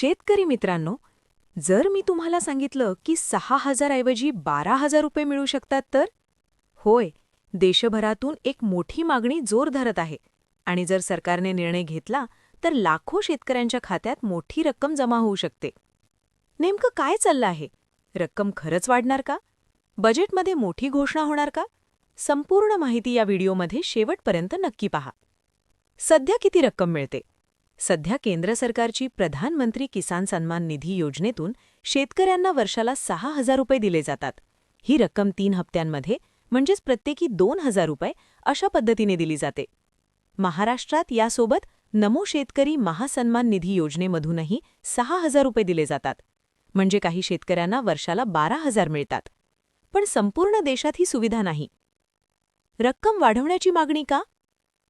शेतकरी मित्रांनो, जर मी तुम्हाला सांगितलं की 6,000 ऐवजी 12,000 रुपये मिळू शकतात तर? होय, देशभरातून एक मोठी मागणी जोर धरत आहे. आणि जर सरकारने निर्णय घेतला तर लाखो शेतकऱ्यांच्या खात्यात मोठी रक्कम जमा होऊ शकते. नेमकं काय चाललं आहे? रक्कम खरंच वाढणार का? बजेटमध्ये मोठी घोषणा होणार का? संपूर्ण माहिती या व्हिडिओमध्ये शेवटपर्यंत नक्की पहा. सध्या किती रक्कम मिळते? सध्या केंद्र सरकारची प्रधानमंत्री किसान सन्मान निधी योजनेतून शेतकऱ्यांना वर्षाला 6,000 रुपये दिले जातात. ही रक्कम 3 हप्त्यांमध्ये म्हणजेच प्रत्येकी 2,000 रुपये अशा पद्धतीने दिली जाते. महाराष्ट्रात यासोबत नमो शेतकरी महासन्मान निधी योजनेमधूनही 6,000 रुपये दिले जातात. म्हणजे काही शेतकऱ्यांना वर्षाला 12,000 मिळतात. पण संपूर्ण देशात ही सुविधा नाही. रक्कम वाढवण्याची मागणी का?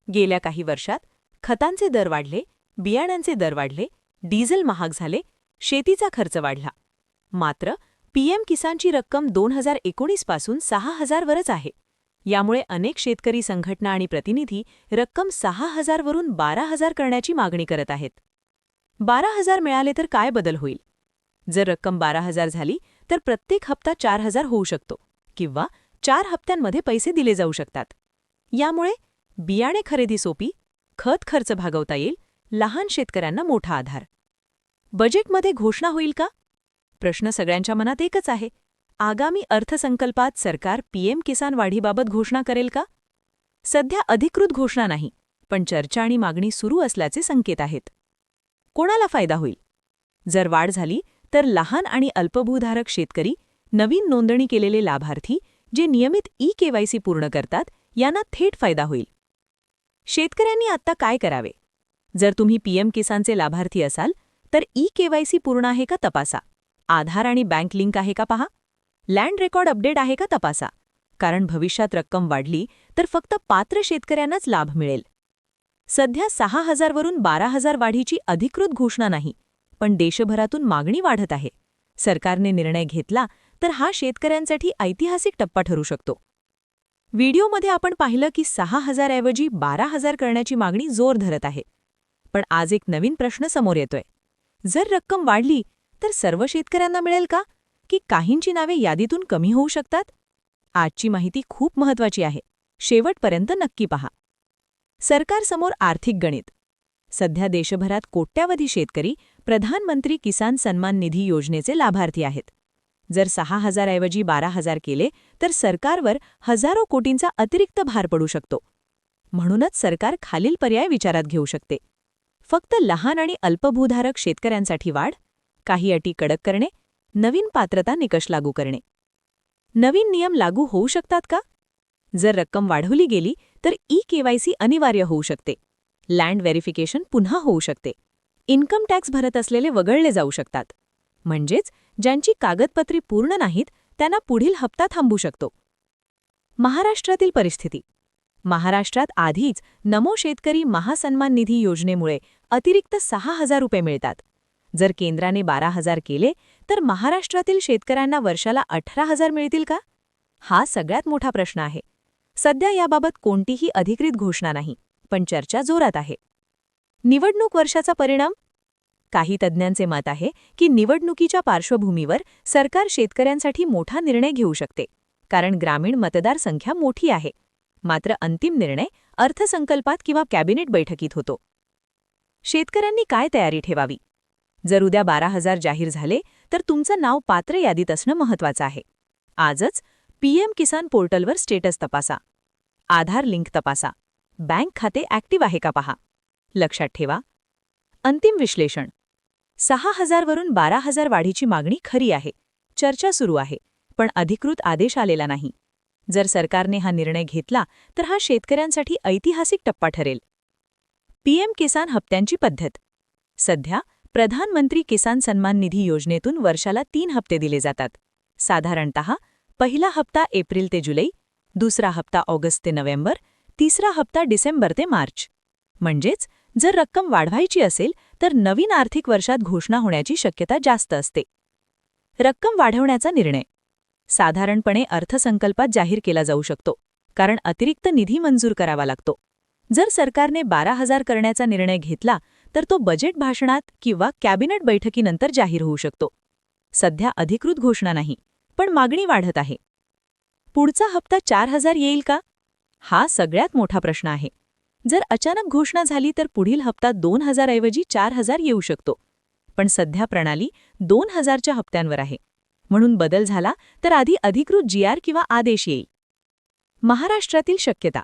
गेल्या काही वर्षात खतांचे दर वाढले, बियाण्यांचे दर वाढले, डिझेल महाग झाले, शेतीचा खर्च वाढला. मात्र पीएम किसानची रक्कम 2019 पासून 6,000 वरच आहे. यामुळे अनेक शेतकरी संघटना आणि प्रतिनिधी रक्कम 6,000 वरून 12,000 करण्याची मागणी करत आहेत. 12,000 मिळाले तर काय बदल होईल? जर रक्कम 12,000 झाली तर प्रत्येक हप्ता 4,000 होऊ शकतो किंवा 4 हप्त्यांमध्ये पैसे दिले जाऊ शकतात. यामुळे बियाणे खरेदी सोपी, खत खर्च भागवता येईल, लहान शेतकऱ्यांना मोठा आधार. बजेटमध्ये घोषणा होईल का? प्रश्न सगळ्यांच्या मनात एकच आहे. आगामी अर्थसंकल्पात सरकार पीएम किसान वाढीबाबत घोषणा करेल का? सध्या अधिकृत घोषणा नाही, पण चर्चा आणि मागणी सुरू असल्याचे संकेत आहेत. कोणाला फायदा होईल? जर वाढ झाली तर लहान आणि अल्पभूधारक शेतकरी, नवीन नोंदणी केलेले लाभार्थी, जे नियमित ई-केवायसी पूर्ण करतात, यांना थेट फायदा होईल. शेतकऱ्यांनी आत्ता काय करावे? जर तुम्ही पीएम किसानचे लाभार्थी असाल तर ई-केवायसी पूर्ण आहे का तपासा. आधार आणि बँक लिंक आहे का पहा. लँड रेकॉर्ड अपडेट आहे का तपासा. कारण भविष्यात रक्कम वाढली तर फक्त पात्र शेतकऱ्यांनाच लाभ मिळेल. सध्या 6,000 वरून 12,000 वाढीची अधिकृत घोषणा नाही, पण देशभरातून मागणी वाढत आहे. सरकारने निर्णय घेतला तर हा शेतकऱ्यांसाठी ऐतिहासिक टप्पा ठरू शकतो. व्हिडिओमध्ये आपण पाहिलं की 6,000 ऐवजी 12,000 करण्याची मागणी जोर धरत आहे. पण आज एक नवीन प्रश्न समोर येतोय. जर रक्कम वाढली तर सर्व शेतकऱ्यांना मिळेल का? की काहींची नावे यादीतून कमी होऊ शकतात? आजची माहिती खूप महत्त्वाची आहे. शेवटपर्यंत नक्की पहा. सरकारसमोर आर्थिक गणित. सध्या देशभरात कोट्यावधी शेतकरी प्रधानमंत्री किसान सन्मान निधी योजनेचे लाभार्थी आहेत. जर 6,000 ऐवजी 12,000 केले तर सरकारवर हजारो कोटींचा अतिरिक्त भार पडू शकतो. म्हणूनच सरकार खालील पर्याय विचारात घेऊ शकते. फक्त लहान आणि अल्पभूधारक शेतकऱ्यांसाठी वाढ, काही अटी कडक करणे, नवीन पात्रता निकष लागू करणे. नवीन नियम लागू होऊ शकतात का? जर रक्कम वाढवली गेली तर ई-केवायसी अनिवार्य होऊ शकते. लँड व्हेरिफिकेशन पुन्हा होऊ शकते. इन्कम टॅक्स भरत असलेले वगळले जाऊ शकतात. म्हणजेच ज्यांची कागदपत्रे पूर्ण नाहीत त्यांना पुढील हप्ता थांबू शकतो. महाराष्ट्रातील परिस्थिती. महाराष्ट्रात आधीच नमो शेतकरी महासन्मान निधी योजनेमुळे अतिरिक्त 6,000 रुपये मिळतात. जर केंद्राने 12,000 केले तर महाराष्ट्रातील शेतकऱ्यांना वर्षाला 18,000 मिळतील का? हा सगळ्यात मोठा प्रश्न आहे. सध्या याबाबत कोणतीही अधिकृत घोषणा नाही, पण चर्चा जोरात आहे. निवडणूक वर्षाचा परिणाम. काही तज्ज्ञांचे मत आहे की निवडणुकीच्या पार्श्वभूमीवर सरकार शेतकऱ्यांसाठी मोठा निर्णय घेऊ शकते, कारण ग्रामीण मतदारसंख्या मोठी आहे. मात्र अंतिम निर्णय अर्थसंकल्पात किंवा कॅबिनेट बैठकीत होतो. शेतकऱ्यांनी काय तयारी ठेवावी? जर उद्या 12,000 जाहीर झाले तर तुमचं नाव पात्र यादीत असणं महत्त्वाचं आहे. आजच पीएम किसान पोर्टलवर स्टेटस तपासा. आधार लिंक तपासा. बँक खाते ॲक्टिव्ह आहे का पहा. लक्षात ठेवा. अंतिम विश्लेषण. 6,000 वरून 12,000 वाढीची मागणी खरी आहे. चर्चा सुरू आहे, पण अधिकृत आदेश आलेला नाही. जर सरकारने हा निर्णय घेतला तर हा शेतकऱ्यांसाठी ऐतिहासिक टप्पा ठरेल. पीएम किसान हप्त्यांची पद्धत. सध्या प्रधानमंत्री किसान सन्मान निधी योजनेतून वर्षाला 3 हप्ते दिले जातात. साधारणतः पहिला हप्ता एप्रिल ते जुलै, दुसरा हप्ता ऑगस्ट ते नोव्हेंबर, तिसरा हप्ता डिसेंबर ते मार्च. म्हणजेच जर रक्कम वाढवायची असेल तर नवीन आर्थिक वर्षात घोषणा होण्याची शक्यता जास्त असते. रक्कम वाढवण्याचा निर्णय साधारणपणे अर्थसंकल्पात जाहीर केला जाऊ शकतो, कारण अतिरिक्त निधी मंजूर करावा लागतो. जर सरकारने 12,000 करण्याचा निर्णय घेतला तर तो बजेट भाषणात किंवा कॅबिनेट बैठकीनंतर जाहीर होऊ शकतो. सध्या अधिकृत घोषणा नाही, पण मागणी वाढत आहे. पुढचा हप्ता 4,000 येईल का? हा सगळ्यात मोठा प्रश्न आहे. जर अचानक घोषणा झाली तर पुढील हप्ता 2,000 ऐवजी 4,000 येऊ शकतो. पण सध्या प्रणाली 2,000च्या हप्त्यांवर आहे. म्हणून बदल झाला तर आधी अधिकृत GR किंवा आदेश येईल. महाराष्ट्रातील शक्यता.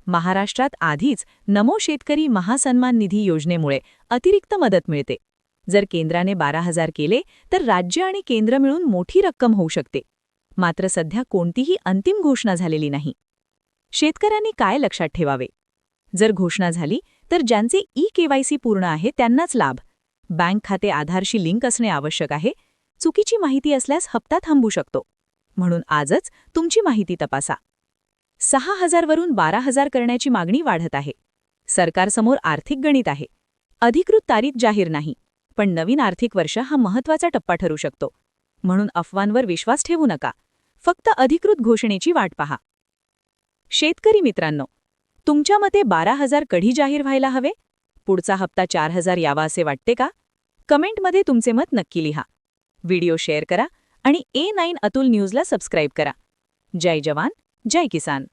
महाराष्ट्रात आधीच नमो शेतकरी महासन्मान निधी योजनेमुळे अतिरिक्त मदत मिळते. जर केंद्राने 12,000 केले तर राज्य आणि केंद्र मिळून मोठी रक्कम होऊ शकते. मात्र सध्या कोणतीही अंतिम घोषणा झालेली नाही. शेतकऱ्यांनी काय लक्षात ठेवावे? जर घोषणा झाली तर ज्यांचे KYC पूर्ण आहे त्यांनाच लाभ. बँक खाते आधारशी लिंक असणे आवश्यक आहे. चुकीची माहिती असल्यास हप्ता थांबू शकतो. म्हणून आजच तुमची माहिती तपासा. 6,000 वरून 12,000 करण्याची मागणी वाढत आहे. सरकारसमोर आर्थिक गणित आहे. अधिकृत तारीख जाहीर नाही, पण नवीन आर्थिक वर्ष हा महत्त्वाचा टप्पा ठरू शकतो. म्हणून अफवांवर विश्वास ठेवू नका. फक्त अधिकृत घोषणेची वाट पहा. शेतकरी मित्रांनो, तुमच्या मते 12,000 कधी जाहीर व्हायला हवे? पुढचा हप्ता 4,000 यावा असे वाटते का? कमेंटमध्ये तुमचे मत नक्की लिहा. व्हिडिओ शेअर करा आणि A9 अतुल न्यूजला सबस्क्राईब करा. जय जवान, जय किसान.